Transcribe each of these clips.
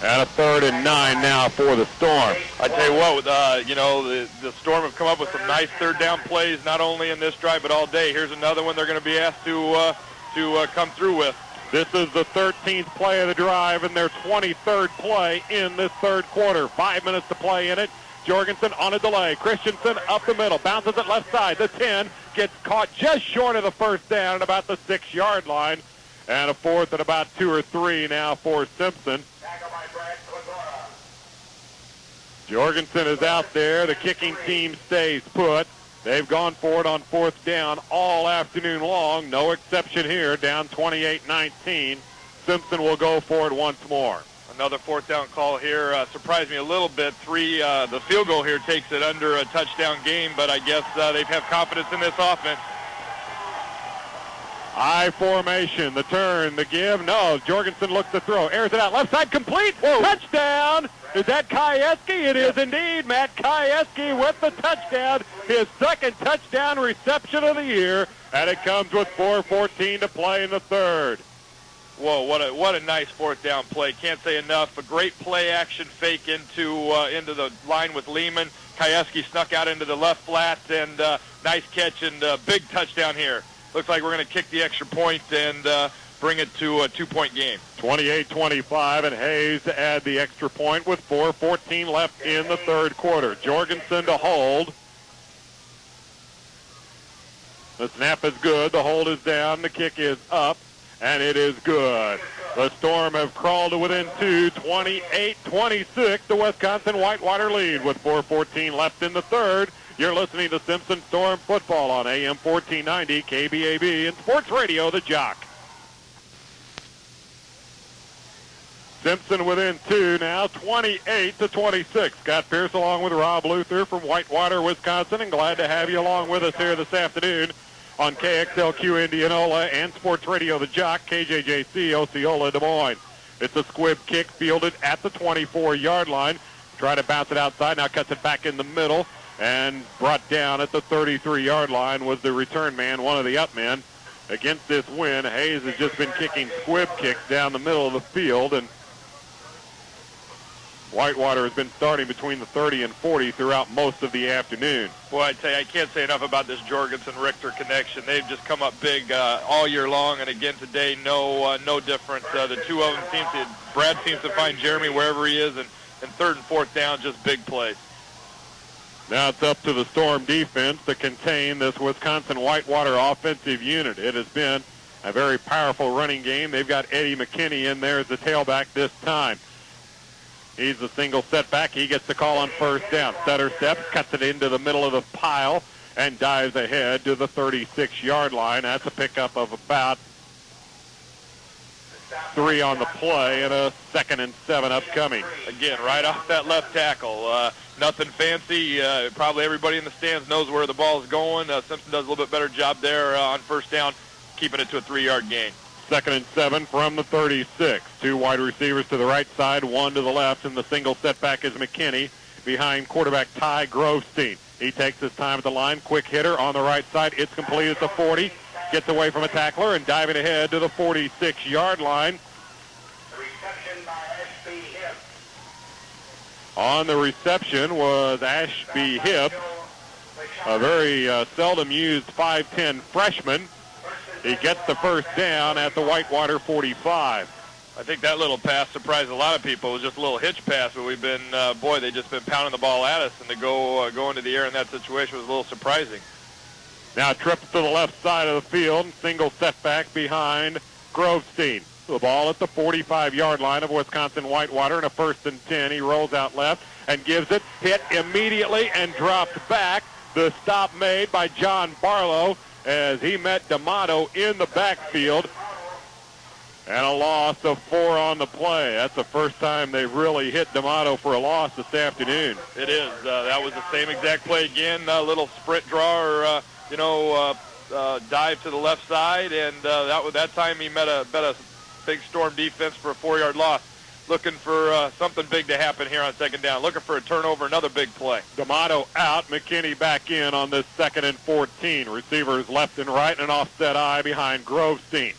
And a 3rd and 9 now for the Storm. I tell you what, the Storm have come up with some nice third down plays, not only in this drive but all day. Here's another one they're going to be asked to come through with. This is the 13th play of the drive and their 23rd play in this third quarter. 5 minutes to play in it. Jorgensen on a delay. Christensen up the middle. Bounces it left side. The 10 gets caught just short of the first down at about the 6-yard line. And a 4th and about 2 or 3 now for Simpson. Jorgensen is out there. The kicking team stays put. They've gone for it on 4th down all afternoon long. No exception here. Down 28-19. Simpson will go for it once more. Another 4th down call here. Surprised me a little bit. The field goal here takes it under a touchdown game, but I guess they have confidence in this offense. I formation, the turn, the give. No, Jorgensen looks to throw. Airs it out. Left side complete. Whoa. Touchdown. Is that Kajewski? It is indeed. Matt Kajewski with the touchdown. His second touchdown reception of the year. And it comes with 4:14 to play in the third. Whoa, what a nice 4th down play. Can't say enough. A great play action fake into the line with Lehman. Kajewski snuck out into the left flat, and nice catch and big touchdown here. Looks like we're going to kick the extra point and bring it to a 2-point game. 28-25, and Hayes to add the extra point with 4:14 left in the third quarter. Jorgensen to hold. The snap is good. The hold is down. The kick is up, and it is good. The Storm have crawled to within 2, 28-26. The Wisconsin Whitewater lead with 4:14 left in the third. You're listening to Simpson Storm football on AM 1490 KBAB and Sports Radio The Jock. Simpson within 2 now, 28-26. Scott Pierce along with Rob Luther from Whitewater, Wisconsin, and glad to have you along with us here this afternoon on KXLQ Indianola and Sports Radio The Jock, KJJC Osceola Des Moines. It's a squib kick fielded at the 24-yard line. Try to bounce it outside, now cuts it back in the middle. And brought down at the 33-yard line was the return man, one of the up men. Against this win, Hayes has just been kicking squib kicks down the middle of the field, and Whitewater has been starting between the 30 and 40 throughout most of the afternoon. Boy, I tell you, I can't say enough about this Jorgensen-Richter connection. They've just come up big all year long, and again today, no different. The two of them Brad seems to find Jeremy wherever he is, and 3rd and 4th down, just big plays. Now it's up to the Storm defense to contain this Wisconsin Whitewater offensive unit. It has been a very powerful running game. They've got Eddie McKinney in there as the tailback this time. He's the single setback. He gets the call on 1st down. Stutter steps, cuts it into the middle of the pile, and dives ahead to the 36-yard line. That's a pickup of about 3 on the play and a 2nd and 7 upcoming. Again, right off that left tackle. Nothing fancy. Probably everybody in the stands knows where the ball is going. Simpson does a little bit better job there on 1st down, keeping it to a 3-yard gain. 2nd and 7 from the 36. 2 wide receivers to the right side, 1 to the left, and the single setback is McKinney behind quarterback Ty Grovestein. He takes his time at the line. Quick hitter on the right side. It's complete at the 40. Gets away from a tackler and diving ahead to the 46-yard line. On the reception was Ashby Hibbs, a very seldom used 5'10 freshman. He gets the 1st down at the Whitewater 45. I think that little pass surprised a lot of people. It was just a little hitch pass, but we've been, they've just been pounding the ball at us, and to go into the air in that situation was a little surprising. Now trip to the left side of the field, single setback behind Grovestein. The ball at the 45-yard line of Wisconsin Whitewater, and a 1st and 10. He rolls out left and gives it, hit immediately and dropped back. The stop made by John Barlow as he met D'Amato in the backfield. And a loss of 4 on the play. That's the first time they've really hit D'Amato for a loss this afternoon. It is. That was the same exact play again. A little sprint draw or, dive to the left side. And that time he met a big Storm defense for a 4-yard loss. Looking for something big to happen here on 2nd down. Looking for a turnover, another big play. D'Amato out, McKinney back in on this 2nd and 14. Receivers left and right, and an offset eye behind Grovestein.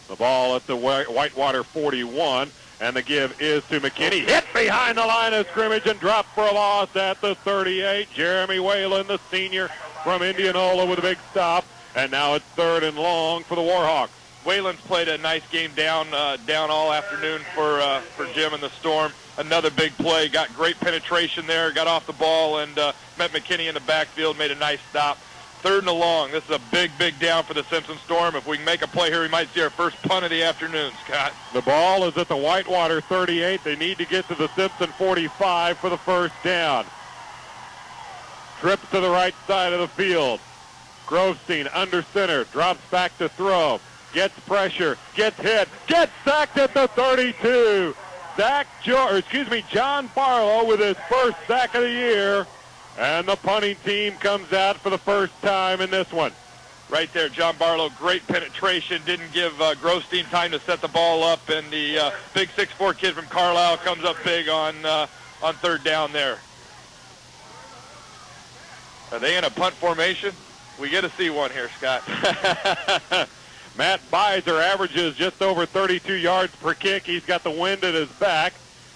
The ball at the Whitewater 41. And the give is to McKinney. Hit behind the line of scrimmage and dropped for a loss at the 38. Jeremy Whalen, the senior from Indianola, with a big stop. And now it's 3rd and long for the Warhawks. Whalen's played a nice game down all afternoon for Jim and the Storm. Another big play. Got great penetration there. Got off the ball and met McKinney in the backfield. Made a nice stop. 3rd and long. This is a big, big down for the Simpson Storm. If we can make a play here, we might see our first punt of the afternoon, Scott. The ball is at the Whitewater 38. They need to get to the Simpson 45 for the first down. Trips to the right side of the field. Grovestein under center. Drops back to throw. Gets pressure. Gets hit. Gets sacked at the 32. John Barlow with his first sack of the year. And the punting team comes out for the first time in this one. Right there, John Barlow, great penetration. Didn't give Grovestein time to set the ball up, and the big 6'4" kid from Carlisle comes up big on 3rd down there. Are they in a punt formation? We get to see one here, Scott. Matt Beiser averages just over 32 yards per kick. He's got the wind at his back.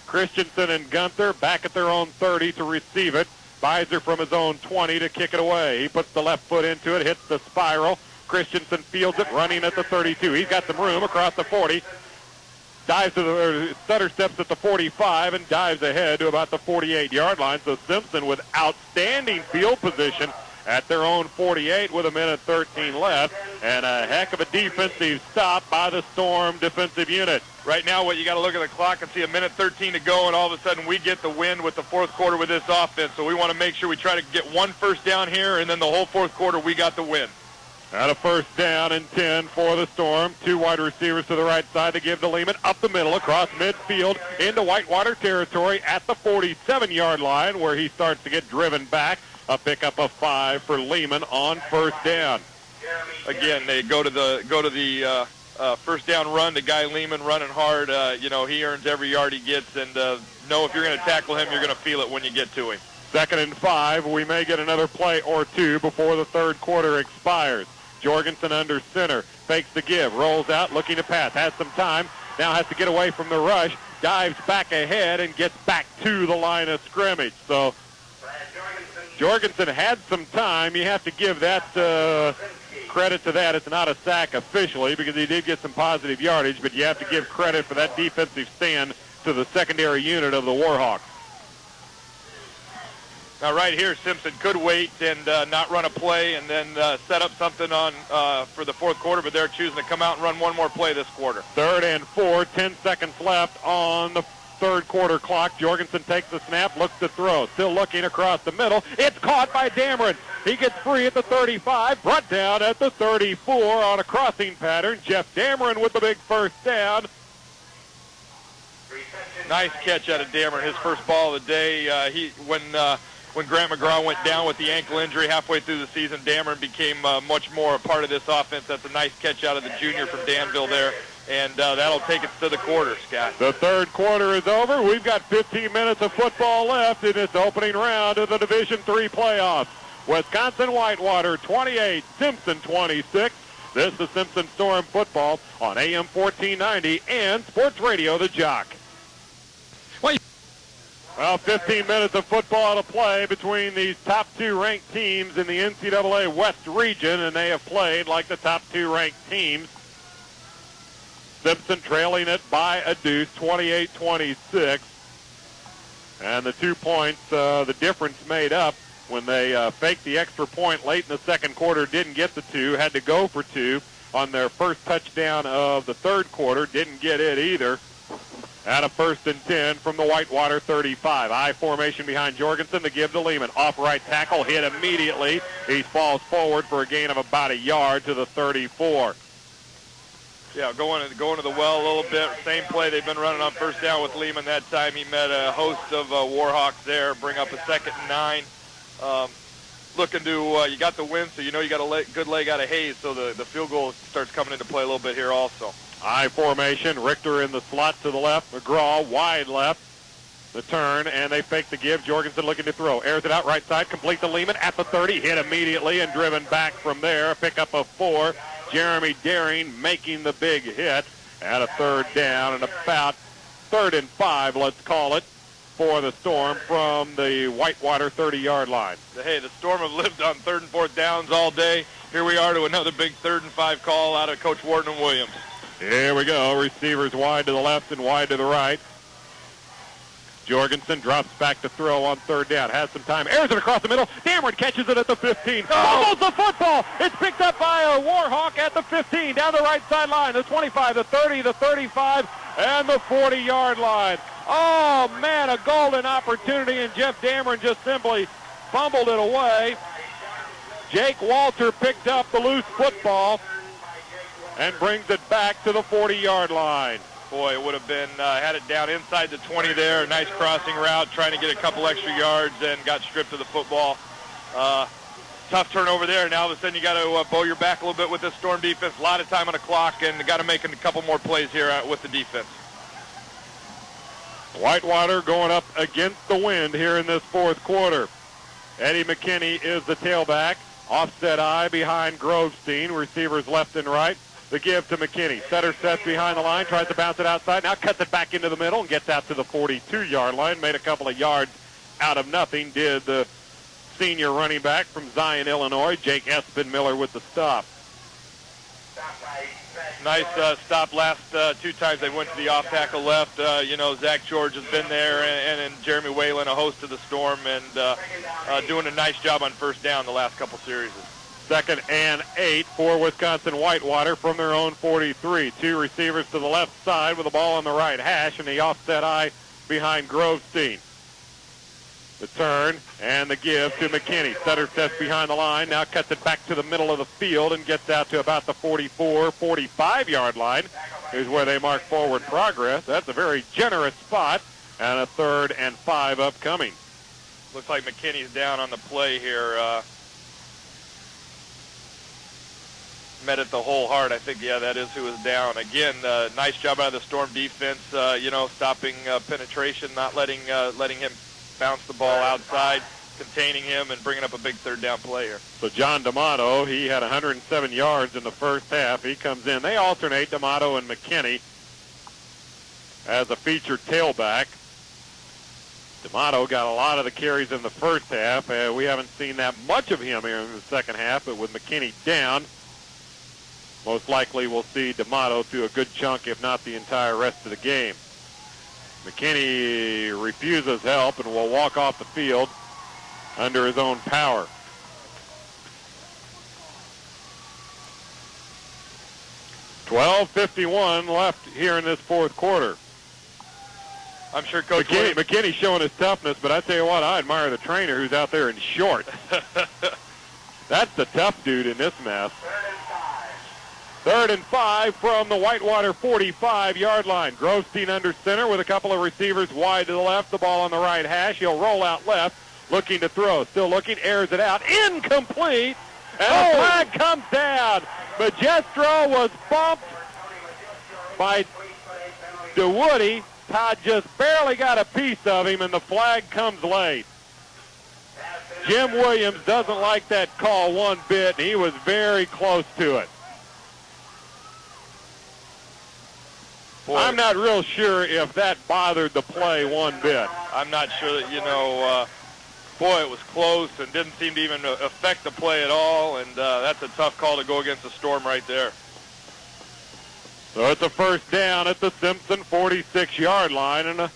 Christensen and Gunther back at their own 30 to receive it. Beiser from his own 20 to kick it away. He puts the left foot into it, hits the spiral. Christensen fields it, running at the 32. He's got some room across the 40. Dives to the stutter steps at the 45 and dives ahead to about the 48-yard line. So Simpson with outstanding field position at their own 48 with 1:13 left, and a heck of a defensive stop by the Storm defensive unit. Right now, you got to look at the clock and see 1:13 to go, and all of a sudden we get the win with the fourth quarter with this offense. So we want to make sure we try to get one first down here, and then the whole fourth quarter we got the win. At a first down and 10 for the Storm. 2 wide receivers to the right side to give to Lehman. Up the middle, across midfield, into Whitewater territory at the 47-yard line, where he starts to get driven back. A pickup of 5 for Lehman on first down. Again, they go to the first down run to Guy Lehman running hard. He earns every yard he gets, and know if you're going to tackle him, you're going to feel it when you get to him. 2nd and 5. We may get another play or two before the third quarter expires. Jorgensen under center, fakes the give, rolls out, looking to pass, has some time, now has to get away from the rush, dives back ahead and gets back to the line of scrimmage. So Jorgensen had some time. You have to give that credit to that. It's not a sack officially because he did get some positive yardage, but you have to give credit for that defensive stand to the secondary unit of the Warhawks. Now right here, Simpson could wait and not run a play and then set up something on for the fourth quarter, but they're choosing to come out and run one more play this quarter. 3rd and 4, 10 seconds left on the third quarter clock. Jorgensen takes the snap, looks to throw. Still looking across the middle. It's caught by Dameron. He gets free at the 35, brought down at the 34 on a crossing pattern. Jeff Dameron with the big first down. Nice catch out of Dameron, his first ball of the day. When Grant McGraw went down with the ankle injury halfway through the season, Dameron became much more a part of this offense. That's a nice catch out of the junior from Danville there, and that'll take us to the quarter, Scott. The third quarter is over. We've got 15 minutes of football left in this opening round of the Division III playoffs. Wisconsin-Whitewater 28, Simpson 26. This is Simpson Storm football on AM 1490 and Sports Radio The Jock. Well, 15 minutes of football to play between these top 2 ranked teams in the NCAA West region, and they have played like the top 2 ranked teams. Simpson trailing it by a deuce, 28-26. And the 2 points, the difference made up when they faked the extra point late in the second quarter, didn't get the 2, had to go for 2 on their first touchdown of the third quarter, didn't get it either. At a 1st and 10 from the Whitewater 35. I formation behind Jorgensen to give to Lehman. Off right tackle, hit immediately. He falls forward for a gain of about a yard to the 34. Yeah, going to the well a little bit. Same play they've been running on first down with Lehman. That time he met a host of Warhawks there. Bring up a 2nd and 9. Looking to, you got the win, so you know you got a good leg out of Hayes, so the field goal starts coming into play a little bit here also. I formation, Richter in the slot to the left, McGraw wide left, the turn, and they fake the give. Jorgensen looking to throw. Airs it out right side, complete to Lehman at the 30, hit immediately and driven back from there. A pickup of 4. Jeremy Daring making the big hit at a 3rd down and about 3rd and 5, let's call it, for the Storm from the Whitewater 30-yard line. Hey, the Storm have lived on 3rd and 4th downs all day. Here we are to another big 3rd and 5 call out of Coach Wharton and Williams. Here we go. Receivers wide to the left and wide to the right. Jorgensen drops back to throw on 3rd down. Has some time. Airs it across the middle. Dameron catches it at the 15. Fumbles the football. It's picked up by a Warhawk at the 15. Down the right sideline. The 25, the 30, the 35, and the 40-yard line. Oh, man, a golden opportunity, and Jeff Dameron just simply fumbled it away. Jake Walter picked up the loose football and brings it back to the 40-yard line. Boy, it would have been, had it down inside the 20 there, a nice crossing route, trying to get a couple extra yards, and got stripped of the football. Tough turnover there. Now all of a sudden you got to bow your back a little bit with this Storm defense. A lot of time on the clock, and got to make a couple more plays here with the defense. Whitewater going up against the wind here in this 4th quarter. Eddie McKinney is the tailback. Offset eye behind Grovestein. Receivers left and right. The give to McKinney. Setter sets behind the line, tries to bounce it outside. Now cuts it back into the middle and gets out to the 42-yard line. Made a couple of yards out of nothing, did the senior running back from Zion, Illinois, Jake Espin-Miller with the stop. Nice stop last 2 times they went to the off-tackle left. Zach George has been there, and Jeremy Whalen, a host of the Storm, and doing a nice job on 1st down the last couple series. 2nd and 8 for Wisconsin Whitewater from their own 43. 2 receivers to the left side with the ball on the right hash, and the offset eye behind Grovestein. The turn and the give to McKinney. Setter sets behind the line, now cuts it back to the middle of the field and gets out to about the 44, 45-yard line. Here's where they mark forward progress. That's a very generous spot, and a 3rd and 5 upcoming. Looks like McKinney's down on the play here. Met it the whole heart. I think, yeah, that is who is down. Again, nice job out of the Storm defense, stopping penetration, not letting him bounce the ball outside, containing him, and bringing up a big 3rd down play here. So John D'Amato, he had 107 yards in the 1st half. He comes in. They alternate, D'Amato and McKinney, as a featured tailback. D'Amato got a lot of the carries in the 1st half. We haven't seen that much of him here in the 2nd half, but with McKinney down, most likely we'll see D'Amato through a good chunk, if not the entire rest of the game. McKinney refuses help and will walk off the field under his own power. .12:51 left here in this 4th quarter. I'm sure Coach McKinney's showing his toughness, but I tell you what, I admire the trainer who's out there in shorts. That's the tough dude in this mess. 3rd and 5 from the Whitewater 45-yard line. Grovestein under center with a couple of receivers wide to the left. The ball on the right hash. He'll roll out left, looking to throw. Still looking, airs it out. Incomplete, and the flag comes down. Magestro was bumped by DeWoody. Todd just barely got a piece of him, and the flag comes late. Jim Williams doesn't like that call one bit, and he was very close to it. Boy, I'm not real sure if that bothered the play one bit. I'm not sure that, it was close and didn't seem to even affect the play at all, and that's a tough call to go against the Storm right there. So it's a 1st down at the Simpson 46-yard line, and a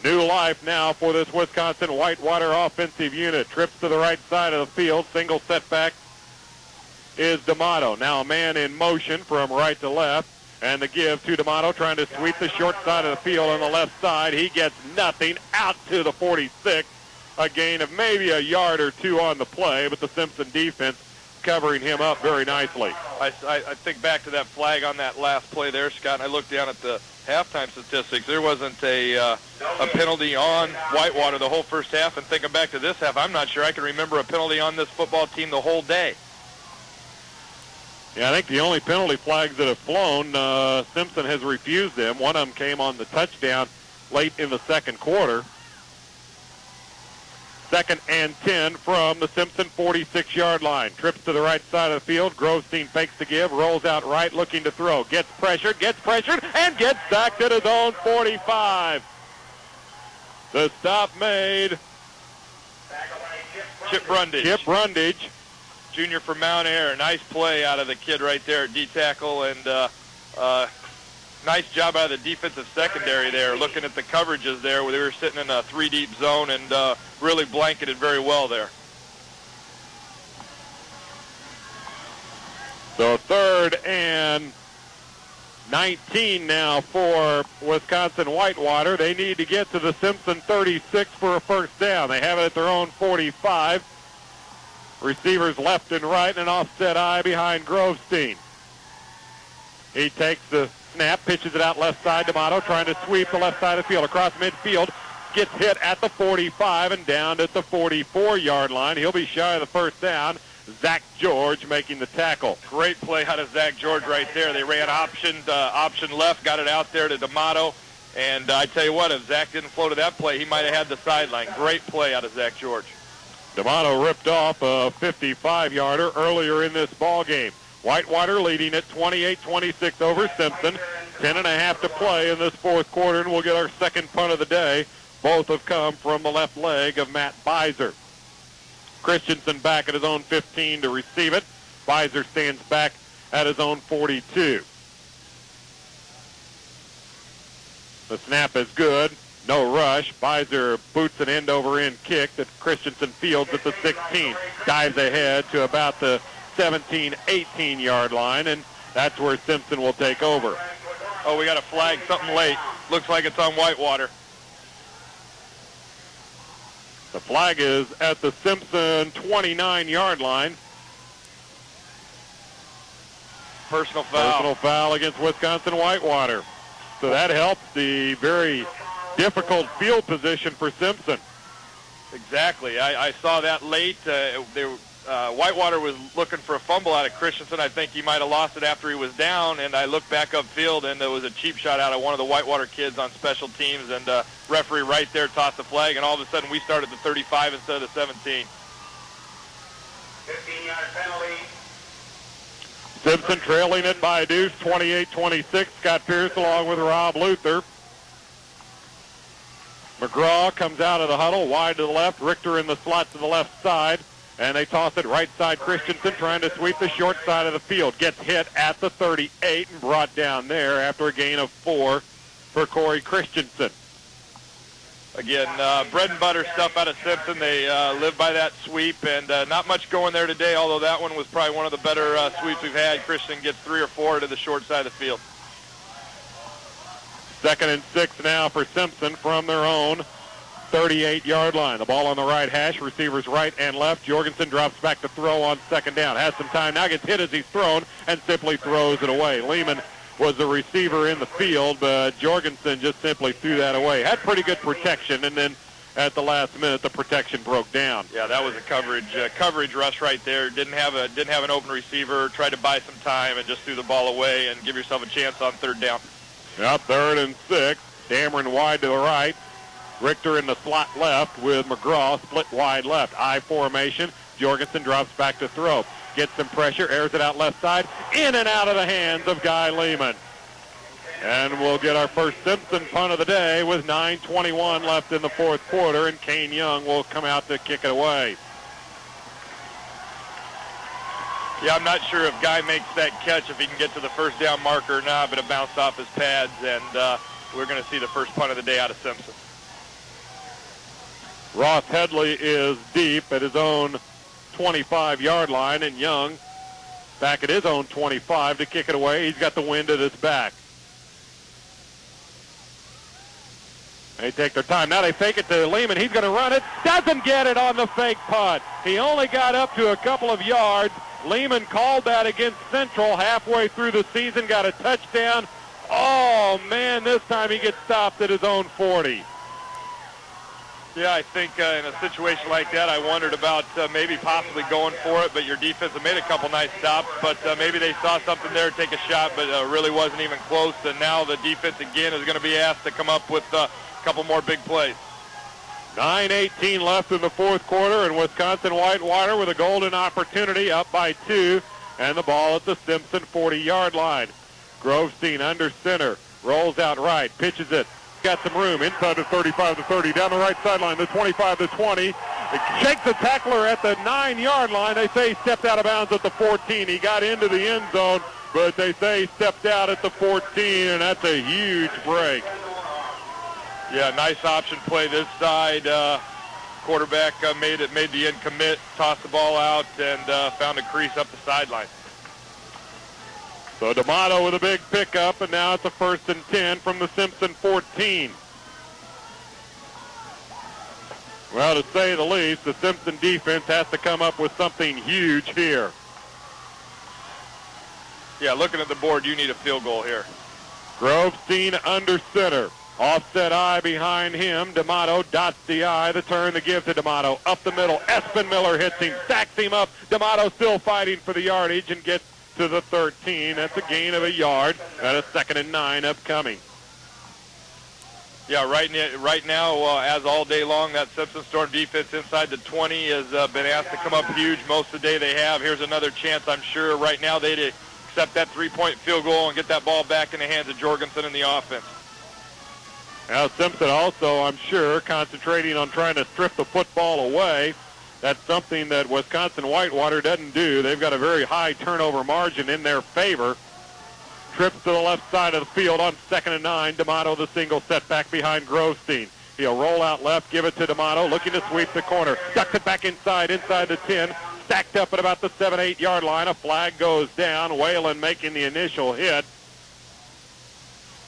new life now for this Wisconsin Whitewater offensive unit. Trips to the right side of the field. Single setback is D'Amato. Now a man in motion from right to left. And the give to D'Amato, trying to sweep the short side of the field on the left side. He gets nothing, out to the 46. A gain of maybe a yard or 2 on the play, but the Simpson defense covering him up very nicely. I think back to that flag on that last play there, Scott, and I looked down at the halftime statistics. There wasn't a penalty on Whitewater the whole 1st half, and thinking back to this half, I'm not sure I can remember a penalty on this football team the whole day. Yeah, I think the only penalty flags that have flown, Simpson has refused them. One of them came on the touchdown late in the 2nd quarter. 2nd and 10 from the Simpson 46-yard line. Trips to the right side of the field. Grovestein fakes the give, rolls out right, looking to throw. Gets pressured, and gets sacked at his own 45. The stop made. Chip Brundage. Junior from Mount Air. Nice play out of the kid right there at D-tackle, and nice job out of the defensive secondary there, looking at the coverages there where they were sitting in a 3-deep zone and really blanketed very well there. So 3rd and 19 now for Wisconsin Whitewater. They need to get to the Simpson 36 for a first down. They have it at their own 45. Receivers left and right, and an offset eye behind Grovestein. He takes the snap, pitches it out left side. D'Amato trying to sweep the left side of the field across midfield. Gets hit at the 45 and down at the 44-yard line. He'll be shy of the first down. Zach George making the tackle. Great play out of Zach George right there. They ran option left, got it out there to D'Amato. And I tell you what, if Zach didn't flow to that play, he might have had the sideline. Great play out of Zach George. D'Amato ripped off a 55-yarder earlier in this ball game. Whitewater leading at 28-26 over Simpson. 10.5 to play in this fourth quarter, and we'll get our second punt of the day. Both have come from the left leg of Matt Beiser. Christensen back at his own 15 to receive it. Beiser stands back at his own 42. The snap is good. No rush. Beiser boots an end-over-end kick that Christensen fields at the 16. Dives ahead to about the 17, 18-yard line, and that's where Simpson will take over. Oh, we got a flag, something late. Looks like it's on Whitewater. The flag is at the Simpson 29-yard line. Personal foul. Personal foul against Wisconsin Whitewater. So that helps the very difficult field position for Simpson. Exactly. I saw that late. Whitewater was looking for a fumble out of Christensen. I think he might have lost it after he was down, and I looked back upfield, and there was a cheap shot out of one of the Whitewater kids on special teams, and referee right there tossed the flag, and all of a sudden we started the 35 instead of the 17. 15-yard penalty. Simpson trailing it by a deuce, 28-26. Scott Pierce along with Rob Luther. McGraw comes out of the huddle, wide to the left. Richter in the slot to the left side. And they toss it right side. Christensen trying to sweep the short side of the field. Gets hit at the 38 and brought down there after a gain of 4 for Corey Christensen. Again, bread and butter stuff out of Simpson. They live by that sweep, and not much going there today, although that one was probably one of the better sweeps we've had. Christensen gets 3 or 4 to the short side of the field. 2nd and 6 now for Simpson from their own 38-yard line. The ball on the right hash, receivers right and left. Jorgensen drops back to throw on 2nd down. Has some time, now gets hit as he's thrown and simply throws it away. Lehman was the receiver in the field, but Jorgensen just simply threw that away. Had pretty good protection, and then at the last minute, the protection broke down. Yeah, that was a coverage rush right there. Didn't have an open receiver. Tried to buy some time and just threw the ball away and give yourself a chance on 3rd down. Yep, 3rd and 6. Dameron wide to the right. Richter in the slot left with McGraw split wide left. I formation. Jorgensen drops back to throw. Gets some pressure, airs it out left side. In and out of the hands of Guy Lehman. And we'll get our first Simpson punt of the day with 9:21 left in the fourth quarter, and Kane Young will come out to kick it away. Yeah, I'm not sure if Guy makes that catch, if he can get to the first down marker or not, but it bounced off his pads, and we're going to see the first punt of the day out of Simpson. Ross Headley is deep at his own 25-yard line, and Young back at his own 25 to kick it away. He's got the wind at his back. They take their time. Now they fake it to Lehman. He's going to run it. Doesn't get it on the fake punt. He only got up to a couple of yards. Lehman called that against Central halfway through the season, got a touchdown. Oh, man, this time he gets stopped at his own 40. Yeah, I think in a situation like that, I wondered about maybe possibly going for it, but your defense have made a couple nice stops, but maybe they saw something there, take a shot, but really wasn't even close, and now the defense again is going to be asked to come up with a couple more big plays. 9:18 left in the fourth quarter, and Wisconsin Whitewater with a golden opportunity, up by 2, and the ball at the Simpson 40-yard line. Grovestein under center, rolls out right, pitches it. Got some room inside the 35 to 30, down the right sideline, the 25 to 20. Shakes the tackler at the 9-yard line. They say he stepped out of bounds at the 14. He got into the end zone, but they say he stepped out at the 14, and that's a huge break. Yeah, nice option play this side. Quarterback made the end commit, tossed the ball out, and found a crease up the sideline. So D'Amato with a big pickup, and now it's a 1st and 10 from the Simpson 14. Well, to say the least, the Simpson defense has to come up with something huge here. Yeah, looking at the board, you need a field goal here. Grovestein under center. Offset eye behind him. D'Amato dots the eye. The turn, the give to D'Amato. Up the middle. Espen Miller hits him. Stacks him up. D'Amato still fighting for the yardage and gets to the 13. That's a gain of a yard. And a 2nd and 9 upcoming. Yeah, right now, as all day long, that Simpson Storm defense inside the 20 has been asked to come up huge most of the day they have. Here's another chance, I'm sure. Right now, they'd accept that 3-point field goal and get that ball back in the hands of Jorgensen and the offense. Now Simpson also, I'm sure, concentrating on trying to strip the football away. That's something that Wisconsin Whitewater doesn't do. They've got a very high turnover margin in their favor. Trips to the left side of the field on 2nd and 9. D'Amato the single setback behind Grovestein. He'll roll out left, give it to D'Amato, looking to sweep the corner. Ducks it back inside the 10. Stacked up at about the 7-8 yard line. A flag goes down. Whalen making the initial hit.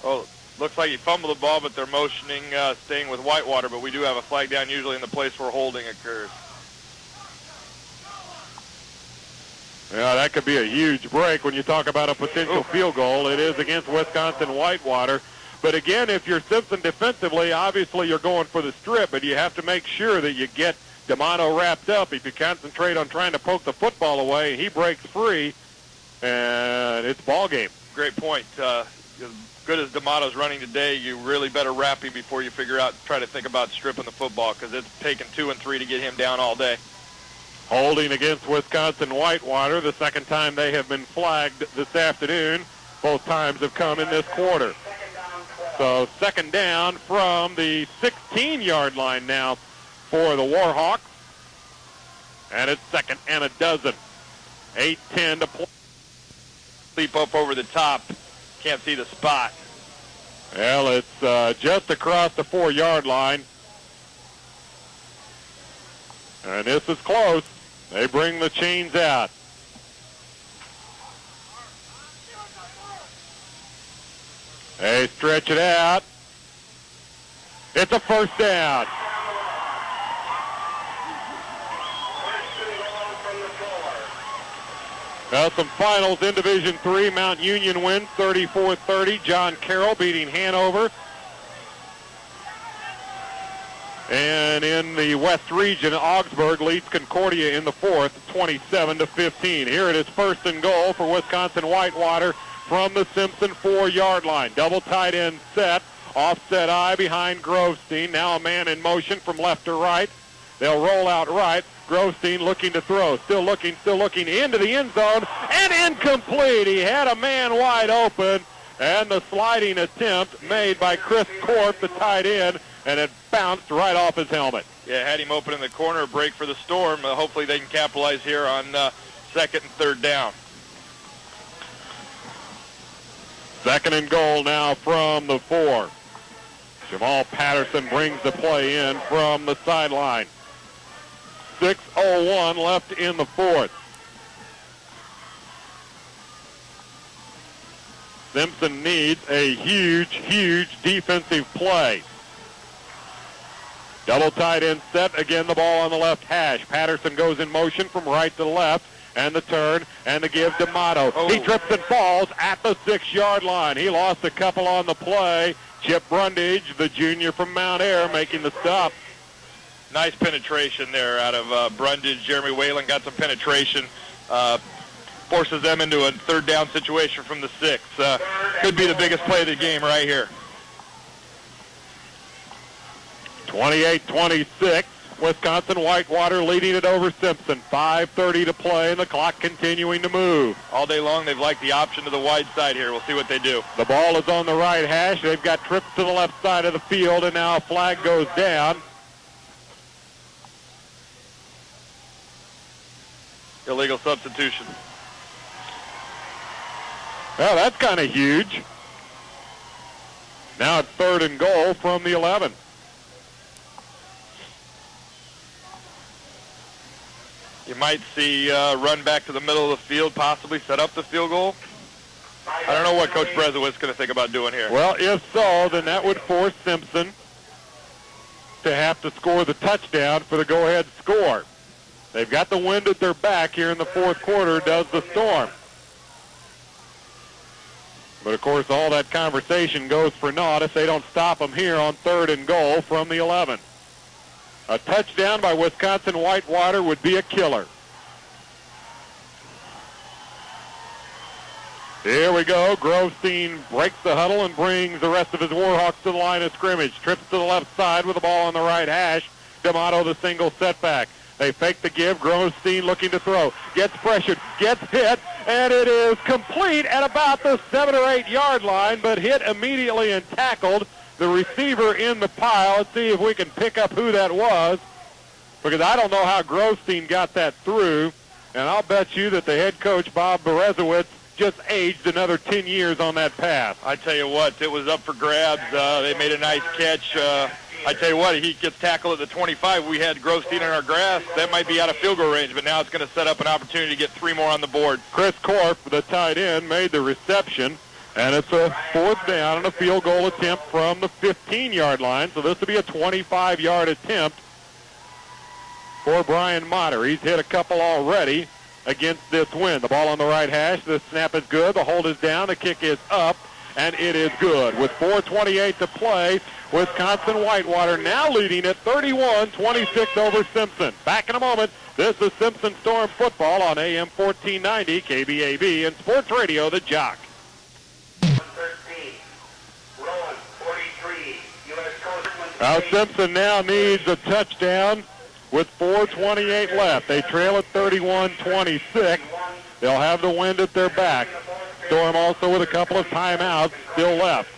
Oh, looks like he fumbled the ball, but they're motioning staying with Whitewater, but we do have a flag down usually in the place where holding occurs. Yeah, that could be a huge break when you talk about a potential field goal. It is against Wisconsin Whitewater. But again, if you're Simpson defensively, obviously you're going for the strip, but you have to make sure that you get D'Amato wrapped up. If you concentrate on trying to poke the football away, he breaks free, and it's ball game. Great point. As good as D'Amato's running today, you really better wrap him before you try to think about stripping the football, because it's taken 2 and 3 to get him down all day. Holding against Wisconsin Whitewater, the second time they have been flagged this afternoon. Both times have come in this quarter. So 2nd down from the 16-yard line now for the Warhawks. And it's 2nd and a dozen. 8:10 to play. Leap up over the top. Can't see the spot. Well, it's just across the 4-yard line. And this is close. They bring the chains out. They stretch it out. It's a 1st down. Now some finals in Division III. Mount Union wins 34-30. John Carroll beating Hanover. And in the West region, Augsburg leads Concordia in the 4th, 27-15. Here it is 1st and goal for Wisconsin Whitewater from the Simpson 4-yard line. Double tight end set. Offset eye behind Grovestein. Now a man in motion from left to right. They'll roll out right. Grovestein looking to throw. Still looking into the end zone. And incomplete. He had a man wide open. And the sliding attempt made by Chris Korp, the tight end, and it bounced right off his helmet. Yeah, had him open in the corner, break for the Storm. Hopefully they can capitalize here on 2nd and 3rd down. 2nd and goal now from the 4. Jamal Patterson brings the play in from the sideline. 6:01 left in the 4th. Simpson needs a huge defensive play. Double tight end set. Again, the ball on the left hash. Patterson goes in motion from right to left. And the turn and the give to D'Amato. Oh. He trips and falls at the 6-yard line. He lost a couple on the play. Chip Brundage, the junior from Mount Air, making the stop. Nice penetration there out of Brundage. Jeremy Whalen got some penetration. Forces them into a 3rd down situation from the 6. Could be the biggest play of the game right here. 28-26. Wisconsin Whitewater leading it over Simpson. 5:30 to play, and the clock continuing to move. All day long, they've liked the option to the wide side here. We'll see what they do. The ball is on the right hash. They've got trips to the left side of the field, and now a flag goes down. Illegal substitution. Well, that's kind of huge. Now it's 3rd and goal from the 11. You might see run back to the middle of the field, possibly set up the field goal. I don't know what Coach Brezowitz is going to think about doing here. Well, if so, then that would force Simpson to have to score the touchdown for the go-ahead score. They've got the wind at their back here in the 4th quarter, does the Storm. But, of course, all that conversation goes for naught if they don't stop them here on 3rd and goal from the 11. A touchdown by Wisconsin Whitewater would be a killer. Here we go. Grovestein breaks the huddle and brings the rest of his Warhawks to the line of scrimmage. Trips to the left side with the ball on the right hash. D'Amato the single setback. They fake the give. Grovestein looking to throw. Gets pressured. Gets hit. And it is complete at about the 7 or 8 yard line, but hit immediately and tackled. The receiver in the pile. Let's see if we can pick up who that was, because I don't know how Grovestein got that through, and I'll bet you that the head coach, Bob Berezowitz, just aged another 10 years on that pass. I tell you what, it was up for grabs. They made a nice catch. I tell you what, he gets tackled at the 25. We had Grovestein in our grass. That might be out of field goal range, but now it's going to set up an opportunity to get 3 more on the board. Chris Korf, the tight end, made the reception. And it's a 4th down and a field goal attempt from the 15-yard line. So this will be a 25-yard attempt for Brian Motter. He's hit a couple already against this win. The ball on the right hash. The snap is good. The hold is down. The kick is up. And it is good. With 4:28 to play, Wisconsin Whitewater now leading at 31-26 over Simpson. Back in a moment. This is Simpson Storm football on AM 1490 KBAB and Sports Radio The Jock. Now Simpson now needs a touchdown with 4:28 left. They trail at 31-26. They'll have the wind at their back. Storm also with a couple of timeouts still left.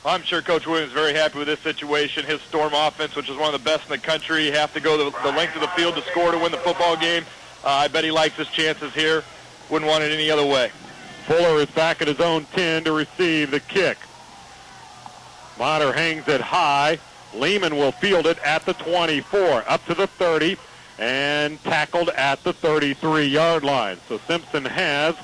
I'm sure Coach Williams is very happy with this situation. His Storm offense, which is one of the best in the country, have to go the length of the field to score to win the football game. I bet he likes his chances here. Wouldn't want it any other way. Fuller is back at his own 10 to receive the kick. Motter hangs it high. Lehman will field it at the 24, up to the 30, and tackled at the 33-yard line. So Simpson has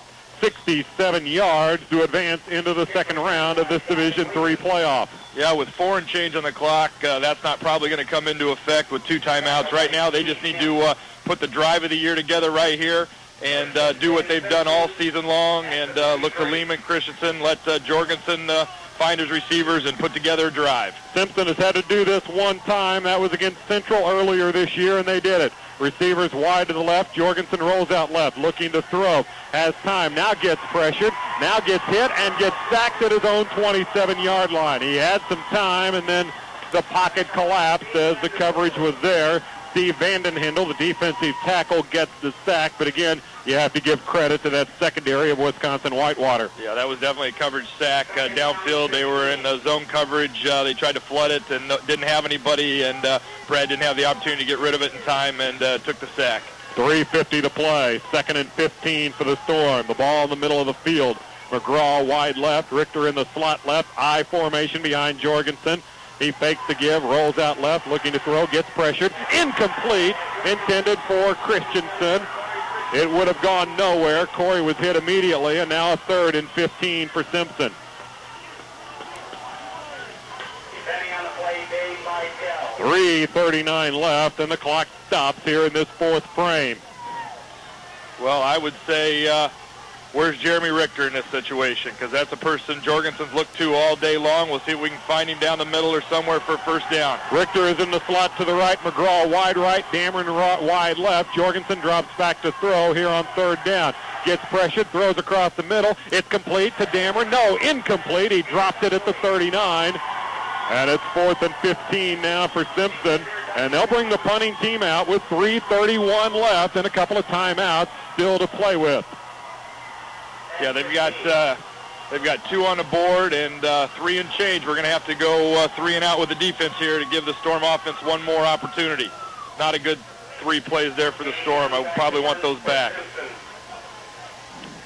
67 yards to advance into the second round of this Division III playoff. Yeah, with 4 and change on the clock, that's not probably going to come into effect with 2 timeouts. Right now, they just need to put the drive of the year together right here and do what they've done all season long and look to Lehman, Christensen, let Jorgensen find his receivers and put together a drive. Simpson has had to do this one time. That was against Central earlier this year, and they did it. Receivers wide to the left. Jorgensen rolls out left, looking to throw. Has time. Now gets pressured. Now gets hit and gets sacked at his own 27-yard line. He had some time, and then the pocket collapsed as the coverage was there. Steve Vandenhindel, the defensive tackle, gets the sack. But again, you have to give credit to that secondary of Wisconsin Whitewater. Yeah, that was definitely a coverage sack. Downfield, they were in zone coverage. They tried to flood it and didn't have anybody, and Brad didn't have the opportunity to get rid of it in time and took the sack. 3:50 to play. 2nd and 15 for the Storm. The ball in the middle of the field. McGraw wide left. Richter in the slot left. I formation behind Jorgensen. He fakes the give, rolls out left, looking to throw, gets pressured. Incomplete, intended for Christensen. It would have gone nowhere. Corey was hit immediately, and now a 3rd and 15 for Simpson. 3:39 left, and the clock stops here in this 4th frame. Well, I would say, where's Jeremy Richter in this situation? Because that's a person Jorgensen's looked to all day long. We'll see if we can find him down the middle or somewhere for a 1st down. Richter is in the slot to the right. McGraw wide right. Dameron wide left. Jorgensen drops back to throw here on 3rd down. Gets pressured, throws across the middle. It's complete to Dameron. No, incomplete. He dropped it at the 39. And it's 4th and 15 now for Simpson. And they'll bring the punting team out with 3:31 left and a couple of timeouts still to play with. Yeah, they've got 2 on the board and 3 and change. We're going to have to go 3 and out with the defense here to give the Storm offense one more opportunity. Not a good 3 plays there for the Storm. I probably want those back.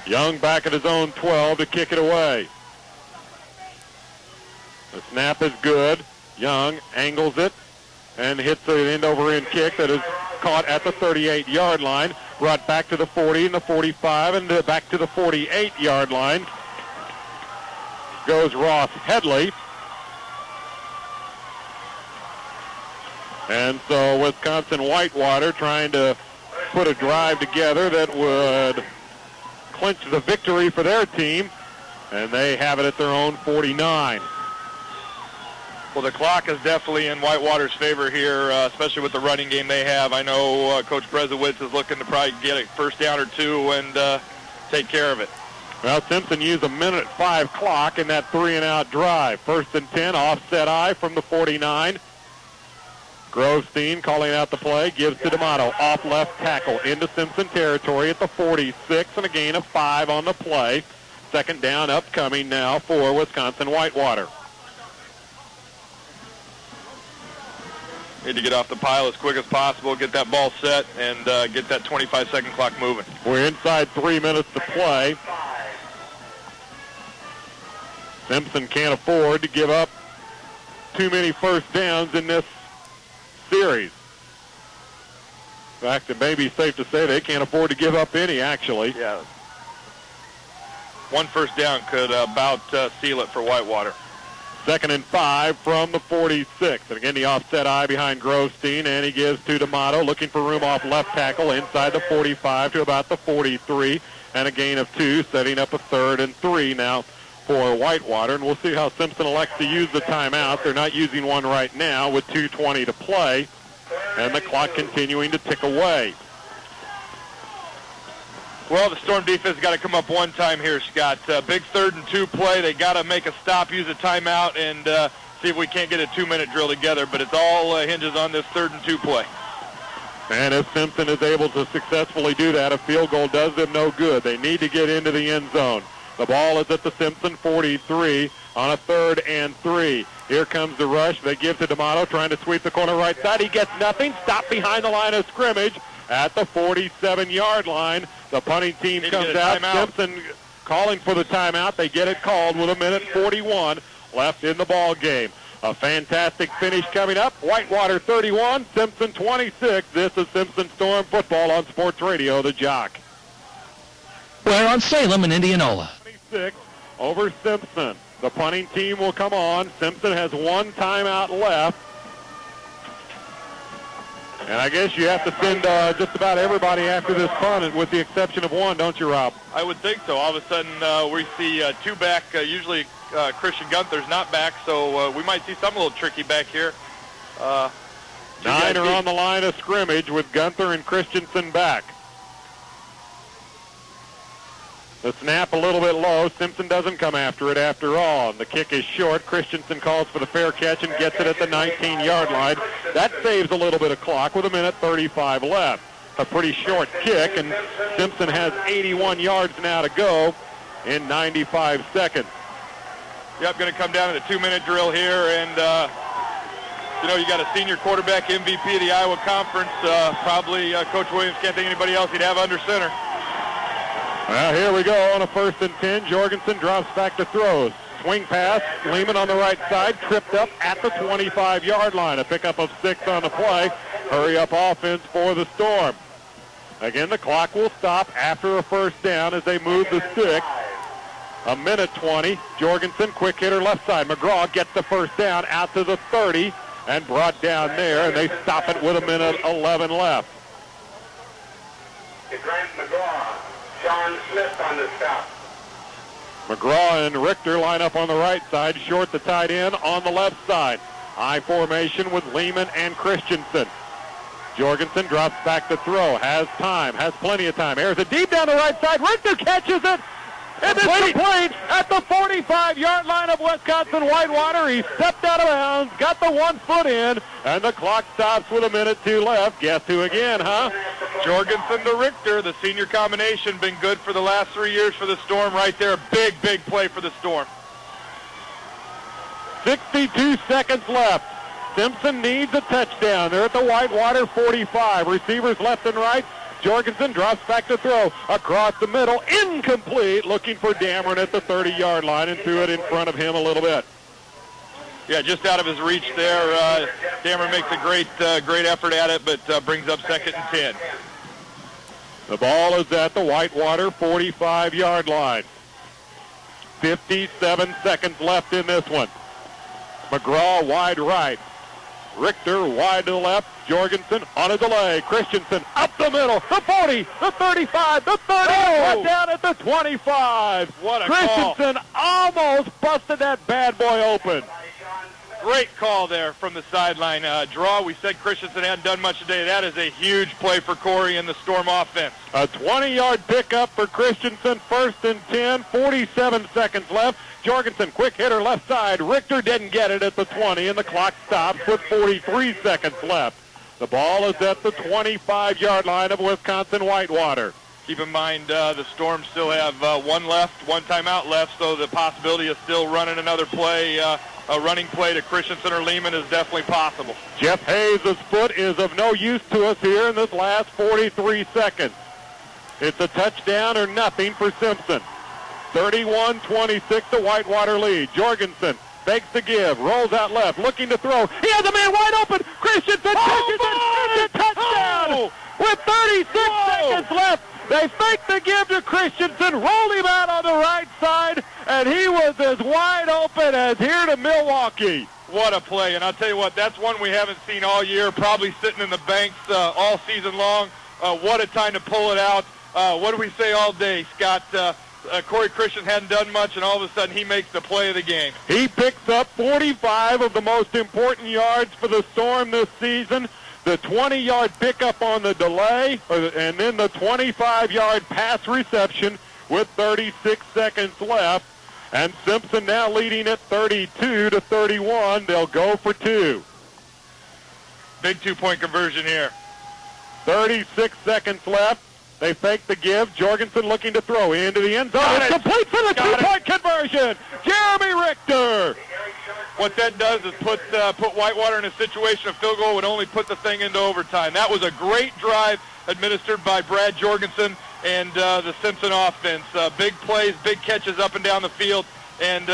Young back at his own 12 to kick it away. The snap is good. Young angles it and hits an end-over-end kick that is caught at the 38-yard line. Brought back to the 40 and the 45 and back to the 48-yard line. Goes Ross Headley. And so Wisconsin Whitewater trying to put a drive together that would clinch the victory for their team. And they have it at their own 49. Well, the clock is definitely in Whitewater's favor here, especially with the running game they have. I know Coach Brezowitz is looking to probably get a first down or 2 and take care of it. Well, Simpson used a 1:05 clock in that 3-and-out drive. 1st and 10, offset eye from the 49. Grovestein calling out the play, gives to D'Amato, off left tackle into Simpson territory at the 46 and a gain of 5 on the play. 2nd down upcoming now for Wisconsin Whitewater. Need to get off the pile as quick as possible, get that ball set, and get that 25-second clock moving. We're inside 3 minutes to play. Simpson can't afford to give up too many first downs in this series. In fact, it may be safe to say they can't afford to give up any, actually. Yeah. 1 first down could about seal it for Whitewater. 2nd and 5 from the 46. And again, the offset eye behind Grovestein, and he gives to D'Amato, looking for room off left tackle inside the 45 to about the 43, and a gain of 2, setting up a 3rd and 3 now for Whitewater. And we'll see how Simpson elects to use the timeout. They're not using one right now with 2:20 to play, and the clock continuing to tick away. Well, the Storm defense got to come up one time here, Scott. Big 3rd and 2 play. They got to make a stop, use a timeout, and see if we can't get a 2-minute drill together. But it's all hinges on this 3rd and 2 play. And if Simpson is able to successfully do that, a field goal does them no good. They need to get into the end zone. The ball is at the Simpson 43 on a 3rd and 3. Here comes the rush. They give to D'Amato, trying to sweep the corner right side. He gets nothing. Stopped behind the line of scrimmage at the 47-yard line. The punting team comes out. Simpson calling for the timeout. They get it called with 1:41 left in the ball game. A fantastic finish coming up. Whitewater 31, Simpson 26. This is Simpson Storm football on Sports Radio, The Jock. We're on Salem and Indianola. 26 over Simpson. The punting team will come on. Simpson has 1 timeout left. And I guess you have to send just about everybody after this punt, with the exception of 1, don't you, Rob? I would think so. All of a sudden, we see 2 back. Usually Christian Gunther's not back, so we might see something a little tricky back here. 9 are on the line of scrimmage with Gunther and Christensen back. The snap a little bit low. Simpson doesn't come after it after all. And the kick is short. Christensen calls for the fair catch and gets it at the 19-yard line. That saves a little bit of clock with 1:35 left. A pretty short kick, and Simpson has 81 yards now to go in 95 seconds. Yep, going to come down to the 2-minute drill here, and you got a senior quarterback, MVP of the Iowa Conference. Probably Coach Williams can't think anybody else he'd have under center. Well, here we go on a 1st and 10. Jorgensen drops back to throw. Swing pass. Lehman on the right side, tripped up at the 25-yard line. A pickup of 6 on the play. Hurry up offense for the Storm. Again, the clock will stop after a first down as they move the sticks. 1:20. Jorgensen, quick hitter left side. McGraw gets the first down out to the 30 and brought down there, and they stop it with 1:11 left. Grant McGraw. Sean Smith on the stop. McGraw and Richter line up on the right side. Short, the tight end, on the left side. I formation with Lehman and Christensen. Jorgensen drops back to throw. Has time. Has plenty of time. Airs it deep down the right side. Richter catches it. It is complete at the 45-yard line of Wisconsin Whitewater. He stepped out of bounds, got the 1 foot in, and the clock stops with 1:02 left. Guess who again, huh? Jorgensen to Richter, the senior combination, been good for the last 3 years for the Storm right there. Big play for the Storm. 62 seconds left. Simpson needs a touchdown. They're at the Whitewater 45. Receivers left and right. Jorgensen drops back to throw across the middle. Incomplete. Looking for Dameron at the 30-yard line and threw it in front of him a little bit. Yeah, just out of his reach there. Dameron makes a great effort at it, but brings up 2nd and 10. The ball is at the Whitewater 45-yard line. 57 seconds left in this one. McGraw wide right. Richter wide to the left. Jorgensen on a delay. Christensen up the middle. The 40, the 35, the 30. Cut down at the 25. What a Christensen almost busted that bad boy open. Great call there from the sideline. Draw, we said Christensen hadn't done much today. That is a huge play for Corey and the Storm offense. A 20-yard pickup for Christensen. 1st and 10. 47 seconds left. Jorgensen, quick hitter left side. Richter didn't get it at the 20, and the clock stops with 43 seconds left. The ball is at the 25-yard line of Wisconsin Whitewater. Keep in mind the Storm still have 1 left, 1 timeout left, so the possibility of still running another play, a running play to Christensen or Lehman is definitely possible. Jeff Hayes' foot is of no use to us here in this last 43 seconds. It's a touchdown or nothing for Simpson. 31-26, the Whitewater lead. Jorgensen fakes the give, rolls out left, looking to throw. He has a man wide open. Christensen catches it, touchdown! With 36 seconds left, they fake the give to Christensen, rolled him out on the right side, and he was as wide open as here to Milwaukee. What a play, and I'll tell you what, that's one we haven't seen all year, probably sitting in the banks all season long. What a time to pull it out. What do we say all day, Scott? Corey Christian hadn't done much, and all of a sudden he makes the play of the game. He picks up 45 of the most important yards for the Storm this season. The 20-yard pickup on the delay, and then the 25-yard pass reception with 36 seconds left. And Simpson now leading at 32-31. They'll go for 2. Big 2-point conversion here. 36 seconds left. They fake the give. Jorgensen looking to throw into the end zone. It's complete for the 2-point conversion. Jeremy Richter. What that does is put Whitewater in a situation of field goal would only put the thing into overtime. That was a great drive administered by Brad Jorgensen and the Simpson offense. Big plays, big catches up and down the field. And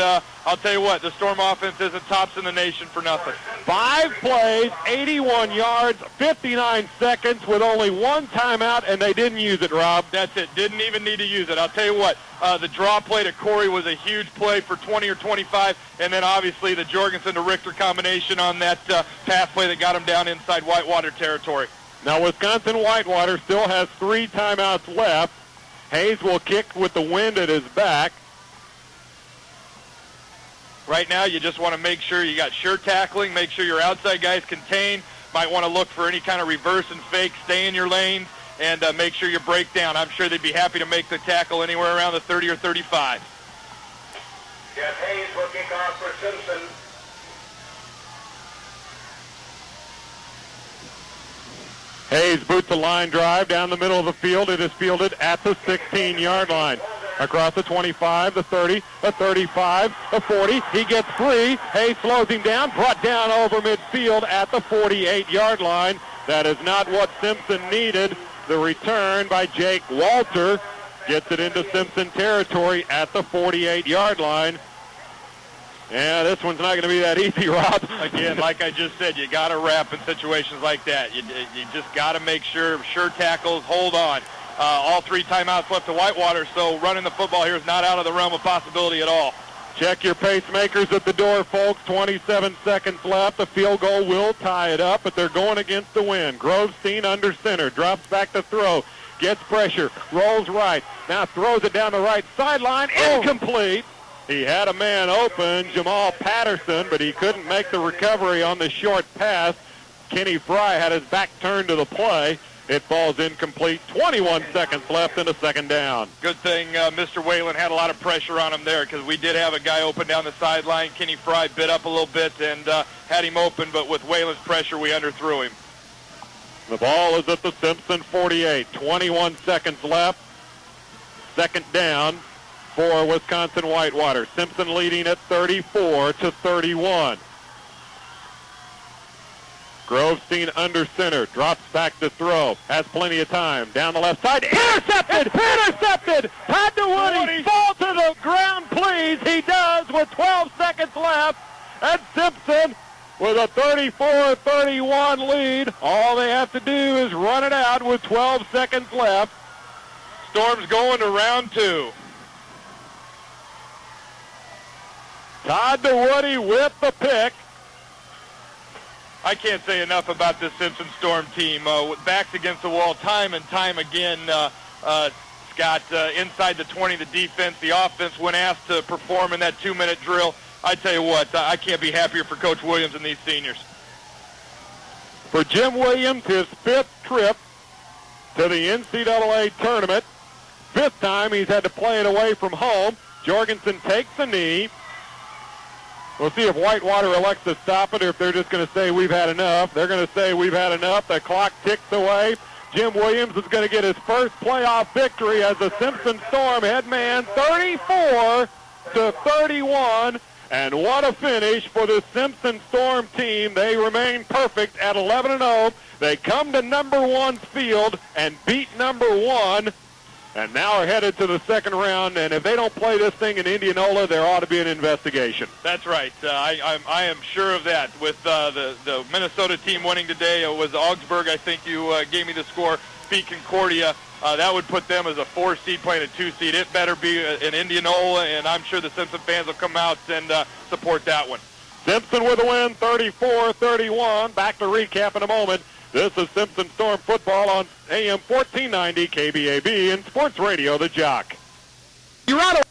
I'll tell you what, the Storm offense isn't tops in the nation for nothing. 5 plays, 81 yards, 59 seconds with only 1 timeout, and they didn't use it, Rob. That's it. Didn't even need to use it. I'll tell you what, the draw play to Corey was a huge play for 20 or 25, and then obviously the Jorgensen to Richter combination on that pass play that got him down inside Whitewater territory. Now Wisconsin Whitewater still has 3 timeouts left. Hayes will kick with the wind at his back. Right now, you just want to make sure you got sure tackling, make sure your outside guys contain. Might want to look for any kind of reverse and fake, stay in your lanes, and make sure you break down. I'm sure they'd be happy to make the tackle anywhere around the 30 or 35. Jeff Hayes will kick off for Simpson. Hayes boots a line drive down the middle of the field. It is fielded at the 16-yard line. Across the 25, the 30, the 35, the 40. He gets free. Hayes slows him down, brought down over midfield at the 48-yard line. That is not what Simpson needed. The return by Jake Walter gets it into Simpson territory at the 48-yard line. Yeah, this one's not going to be that easy, Rob. Again, like I just said, you got to wrap in situations like that. You just got to make sure tackles, hold on. All 3 timeouts left to Whitewater, so running the football here is not out of the realm of possibility at all. Check your pacemakers at the door, folks. 27 seconds left. The field goal will tie it up, but they're going against the wind. Grovestein under center, drops back to throw, gets pressure, rolls right, now throws it down the right sideline, incomplete. He had a man open, Jamal Patterson, but he couldn't make the recovery on the short pass. Kenny Fry had his back turned to the play. It falls incomplete. 21 seconds left in the second down. Good thing Mr. Whalen had a lot of pressure on him there because we did have a guy open down the sideline. Kenny Fry bit up a little bit and had him open, but with Whalen's pressure, we underthrew him. The ball is at the Simpson 48. 21 seconds left. Second down for Wisconsin Whitewater. Simpson leading at 34-31. Grovestein under center, drops back to throw, has plenty of time, down the left side, intercepted! Todd DeWoody, fall to the ground, please. He does with 12 seconds left, and Simpson with a 34-31 lead. All they have to do is run it out with 12 seconds left. Storm's going to round 2. Todd DeWoody with the pick. I can't say enough about this Simpson Storm team. With backs against the wall time and time again, Scott, inside the 20, the defense, the offense, when asked to perform in that 2-minute drill, I tell you what, I can't be happier for Coach Williams and these seniors. For Jim Williams, his 5th trip to the NCAA tournament. 5th time he's had to play it away from home. Jorgensen takes a knee. We'll see if Whitewater elects to stop it or if they're just going to say we've had enough. They're going to say we've had enough. The clock ticks away. Jim Williams is going to get his first playoff victory as the Simpson Storm head man, 34-31. And what a finish for the Simpson Storm team. They remain perfect at 11-0. They come to number 1's field and beat number 1. And now are headed to the second round, and if they don't play this thing in Indianola, there ought to be an investigation. That's right. I am sure of that. With the Minnesota team winning today, it was Augsburg, I think you gave me the score, beat Concordia. That would put them as a 4 seed playing a 2 seed. It better be in Indianola, and I'm sure the Simpson fans will come out and support that one. Simpson with a win, 34-31. Back to recap in a moment. This is Simpson Storm football on AM 1490 KBAB and Sports Radio The Jock. You're out of